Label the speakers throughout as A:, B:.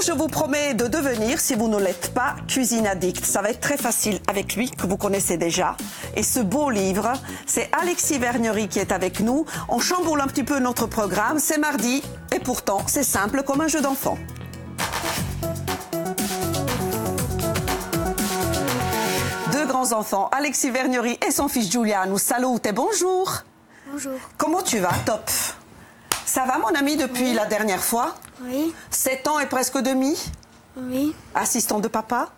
A: je vous promets de devenir, si vous ne l'êtes pas, cuisine addict. Ça va être très facile avec lui, que vous connaissez déjà. Et ce beau livre, c'est Alexis Vergnery qui est avec nous. On chamboule un petit peu notre programme. C'est mardi, et pourtant, c'est simple comme un jeu d'enfant. Deux grands enfants, Alexis Vergnery et son fils Julian, nous salutent et bonjour.
B: Bonjour.
A: Comment tu vas? Top. Ça va, mon ami, depuis la dernière fois?
B: Oui.
A: 7 ans et presque demi?
B: Oui.
A: Assistant de papa?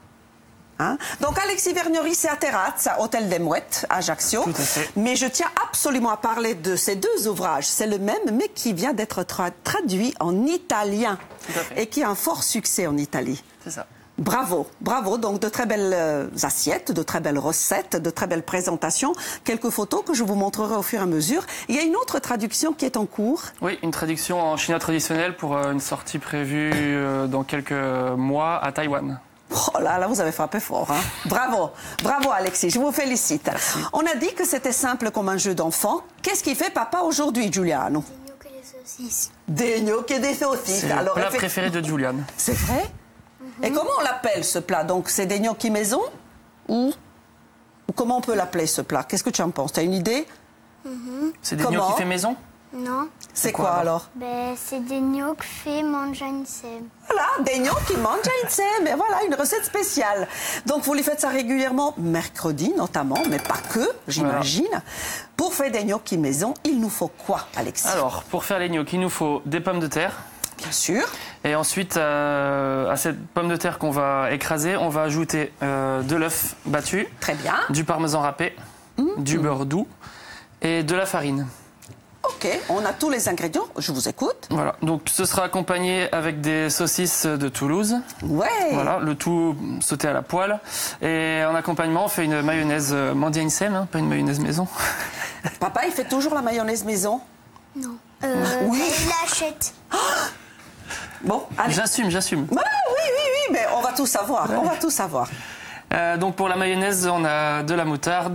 A: Hein? Donc, Alexis Vergnery, c'est à Terrazze, Hôtel des Mouettes, à Ajaccio.
C: Tout à fait.
A: Mais je tiens absolument à parler de ces deux ouvrages. C'est le même, mais qui vient d'être traduit en italien.
C: Tout à fait.
A: Et qui a un fort succès en Italie.
C: C'est ça.
A: Bravo, bravo. Donc, de très belles assiettes, de très belles recettes, de très belles présentations. Quelques photos que je vous montrerai au fur et à mesure. Il y a une autre traduction qui est en cours.
C: Oui, une traduction en chinois traditionnel pour une sortie prévue dans quelques mois à Taïwan.
A: Oh là là, vous avez frappé fort. Hein? Bravo, bravo Alexis, je vous félicite.
C: Merci.
A: On a dit que c'était simple comme un jeu d'enfant. Qu'est-ce qu'il fait papa aujourd'hui, Giuliano?
B: Des gnocchis et des saucisses.
A: Des gnocchis et des saucisses.
C: C'est le plat préféré de Julian.
A: C'est vrai? Et comment on l'appelle ce plat? Donc c'est des gnocchis maison ou comment on peut l'appeler ce plat? Qu'est-ce que tu en penses? Tu as une idée?
C: C'est des
A: Comment
C: gnocchis fait maison?
B: Non.
A: C'est
C: quoi,
A: quoi alors?
B: Ben, c'est des gnocchis faits manger insieme.
A: Voilà, des gnocchis mangent insieme. Et voilà, une recette spéciale. Donc vous les faites ça régulièrement, mercredi notamment, mais pas que, j'imagine. Voilà. Pour faire des gnocchis maison, il nous faut quoi, Alexis?
C: Alors, pour faire les gnocchis, il nous faut des pommes de terre.
A: Bien sûr.
C: Et ensuite, à cette pomme de terre qu'on va écraser, on va ajouter de l'œuf battu.
A: Très bien.
C: Du parmesan râpé, du beurre doux et de la farine.
A: Ok, on a tous les ingrédients, je vous écoute.
C: Voilà, donc ce sera accompagné avec des saucisses de Toulouse.
A: Ouais.
C: Voilà, le tout sauté à la poêle. Et en accompagnement, on fait une mayonnaise Mandia Insem, hein, pas une mayonnaise maison.
A: Papa, il fait toujours la mayonnaise maison?
B: Non.
A: Oui.
B: Il l'achète.
A: Bon, allez.
C: J'assume.
A: Oui, mais on va tout savoir, on va tout savoir.
C: Donc pour la mayonnaise, on a de la moutarde,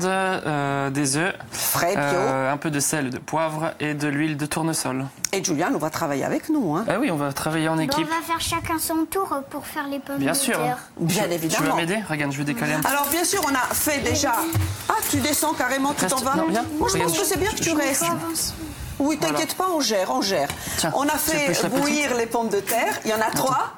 C: des œufs,
A: Frais, bio.
C: un peu de sel, de poivre et de l'huile de tournesol.
A: Et Julian, on va travailler avec nous. Hein.
C: Ah oui, on va travailler en
B: Ben,
C: équipe.
B: on va faire chacun son tour pour faire les pommes
C: Bien
B: de
C: sûr.
B: terre.
A: Bien
C: Tu
A: évidemment.
C: veux m'aider? Regarde, je vais décaler un petit peu.
A: Alors bien sûr, on a fait déjà... Ah, tu descends carrément, tu t'en
C: Reste-
A: vas?
C: non, viens.
A: Moi, je pense
C: Regarde.
A: que c'est bien que tu restes.
B: Faut avancer.
A: Oui, t'inquiète pas, on gère.
C: Tiens,
A: On a
C: c'est
A: fait
C: plus la
A: bouillir les pommes de terre. Il y en a 3.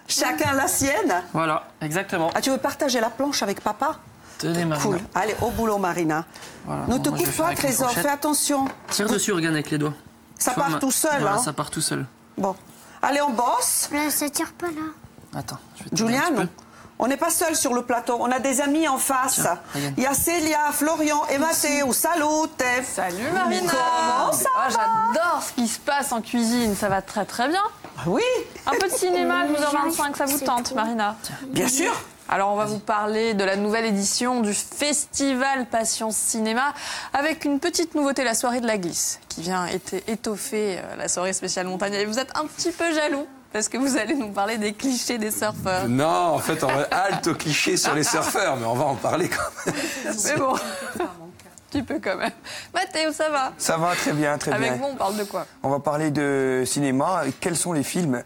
A: Chacun la sienne.
C: Voilà, exactement.
A: Ah, tu veux partager la planche avec papa?
C: Tenez, Marina.
A: Cool. Allez, au boulot, Marina.
C: Voilà,
A: Ne
C: bon,
A: te
C: moi, je vais
A: coupe
C: faire
A: pas,
C: avec une
A: Trésor.
C: fourchette.
A: Fais attention.
C: Tire dessus, regarde avec les doigts.
A: Ça
C: Tu vois,
A: part tout seul.
C: Voilà,
A: Hein.
C: ça part tout seul.
A: Bon. Allez, on bosse.
B: Là, ça tire pas là.
C: Attends, je vais te donner un
A: Julian,
C: petit peu.
A: on n'est pas seul sur le plateau. On a des amis en face.
C: Tiens, regarde.
A: Il y a Célia, Florian et Matteo. Salute.
D: Salut Marina.
A: Comment ça va?
D: J'adore ce qui se passe en cuisine, ça va très très bien.
A: Oui,
D: Un peu de cinéma à 12h25, ça vous
B: C'est
D: tente
B: trop.
D: Marina?
A: bien sûr.
D: Alors on va vous parler de la nouvelle édition du Festival Passion Cinéma avec une petite nouveauté, la soirée de la glisse, qui vient étoffer la soirée spéciale montagne. Et vous êtes un petit peu jaloux parce que vous allez nous parler des clichés des surfeurs.
E: Non, en fait, on va halte aux clichés sur les surfeurs, mais on va en parler quand même.
D: Mais bon, tu peux quand même. Mathéo, ça va?
F: Ça va très bien, très
D: Avec
F: bien.
D: vous, on parle de quoi?
F: On va parler de cinéma. Quels sont les films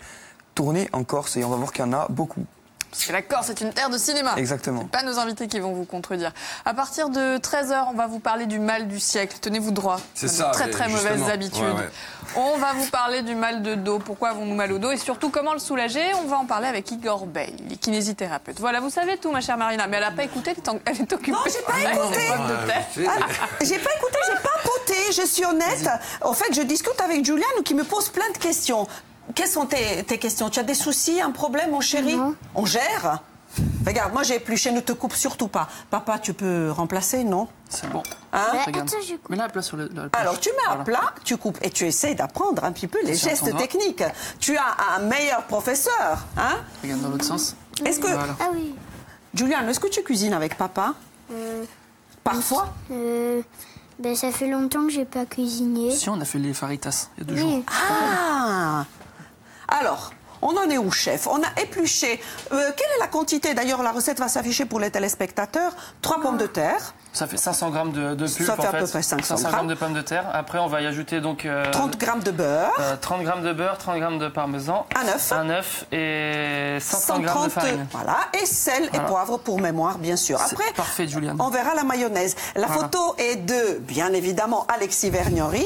F: tournés en Corse? Et on va voir qu'il y en a beaucoup.
D: Parce que la Corse est une terre de cinéma.
F: Exactement.
D: C'est pas nos invités qui vont vous contredire. À partir de 13h, on va vous parler du mal du siècle. Tenez-vous droit.
E: C'est
D: De
E: ça,
D: Très très
E: justement.
D: mauvaises habitudes.
E: Ouais.
D: On va vous parler du mal de dos. Pourquoi avons-nous mal au dos? Et surtout, comment le soulager? On va en parler avec Igor Bey, les kinésithérapeutes. Voilà, vous savez tout, ma chère Marina. Mais elle n'a pas écouté, elle est occupée.
A: Non, j'ai pas
D: avec
A: écouté.
D: ses pommes de terre.
A: J'ai pas écouté, j'ai pas poté, je suis honnête. En fait, je discute avec Julian qui me pose plein de questions. Quelles sont tes questions? Tu as des soucis, un problème, mon chéri?
B: Non.
A: On gère? Regarde, moi j'ai épluché, ne te coupe surtout pas. Papa, tu peux remplacer, non?
C: C'est bon.
A: Hein?
B: Ben,
C: Regarde.
B: attends, je coupe.
C: Mets-la à plat sur la planche.
A: Alors, tu mets à
C: Voilà.
A: plat, tu coupes et tu essaies d'apprendre un petit peu les
C: Sur ton
A: gestes
C: doigt.
A: techniques. Tu as un meilleur professeur, hein?
C: Regarde dans l'autre sens.
A: Est-ce que,
C: Voilà.
B: Ah oui.
A: Julian, est-ce que tu cuisines avec papa? Parfois?
B: Ben, ça fait longtemps que j'ai pas cuisiné.
C: Si, on a fait les faritas il y a 2 jours.
B: Oui.
A: Ah! Alors, On en est où, chef? On a épluché. Quelle est la quantité? D'ailleurs, la recette va s'afficher pour les téléspectateurs. 3 pommes de terre.
C: Ça fait 500 grammes de pulpe,
A: Ça fait
C: en
A: à peu près 500
C: grammes de pommes de terre. Après, on va y ajouter donc...
A: 30 grammes de beurre.
C: 30 grammes de beurre, 30 grammes de parmesan.
A: Un œuf.
C: Et 500 grammes de
A: 130,
C: farine.
A: voilà, et sel et poivre pour mémoire, bien sûr.
C: C'est
A: Après,
C: parfait, Juliane.
A: on verra la mayonnaise. La
C: Voilà.
A: photo est de, bien évidemment, Alexis Vergnery.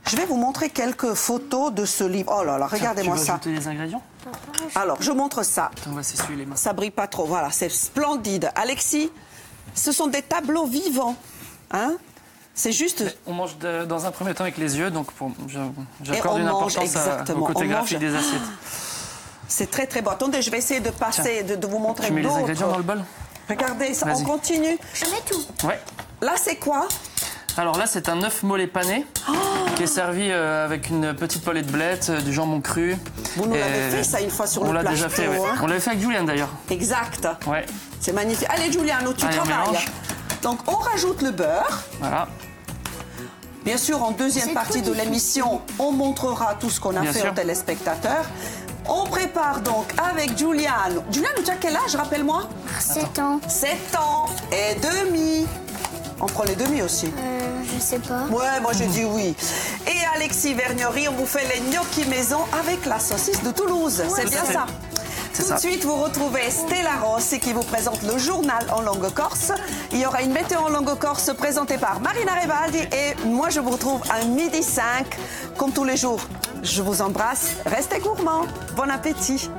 A: Je vais vous montrer quelques photos de ce livre. Oh là là, regardez-moi
C: Tu veux
A: ça.
C: ajouter les ingrédients?
A: Alors, je montre ça.
C: On va s'essuyer les mains.
A: Ça brille pas trop. Voilà, c'est splendide. Alexis, ce sont des tableaux vivants. Hein? C'est juste...
C: On mange dans un premier temps avec les yeux, donc j'accorde
A: on
C: une
A: mange,
C: importance
A: exactement.
C: au côté
A: On
C: graphique
A: mange.
C: des assiettes.
A: C'est très très beau. Attendez, je vais essayer de passer, de vous montrer
C: Tu mets les
A: d'autres.
C: ingrédients dans le bol?
A: Regardez, ça, on
C: Vas-y.
A: continue.
B: Je mets tout.
C: Ouais.
A: Là, c'est quoi?
C: Alors là, c'est un œuf mollet pané qui est servi avec une petite poêlée de blettes, du jambon cru.
A: Vous nous
C: Et
A: l'avez fait ça une fois sur
C: on
A: le
C: l'a
A: plateau.
C: déjà fait, ouais.
A: hein.
C: On l'avait fait avec Juliane d'ailleurs.
A: Exact.
C: Ouais.
A: C'est magnifique. Allez, Giuliano, tu
C: Allez, on
A: travailles.
C: mélange.
A: Donc, on rajoute le beurre.
C: Voilà.
A: Bien sûr, en deuxième
B: C'est
A: partie
B: trop
A: de l'émission, on montrera tout ce qu'on a
C: Bien
A: fait
C: sûr.
A: aux téléspectateurs. On prépare donc avec Giuliano. Giuliano, tu as quel âge, rappelle-moi?
B: 7 ans.
A: 7 ans et demi. On prend les demi aussi.
B: Je sais pas.
A: Ouais, moi je dis oui. Et Alexis Vergnery, on vous fait les gnocchis maison avec la saucisse de Toulouse. C'est
C: tout
A: bien
C: à fait.
A: ça.
C: C'est
A: Tout
C: ça.
A: de suite, vous retrouvez Stella Rossi qui vous présente le journal en langue corse. Il y aura une météo en langue corse présentée par Marina Revaldi. Et moi, je vous retrouve à 12h05, comme tous les jours. Je vous embrasse. Restez gourmands. Bon appétit.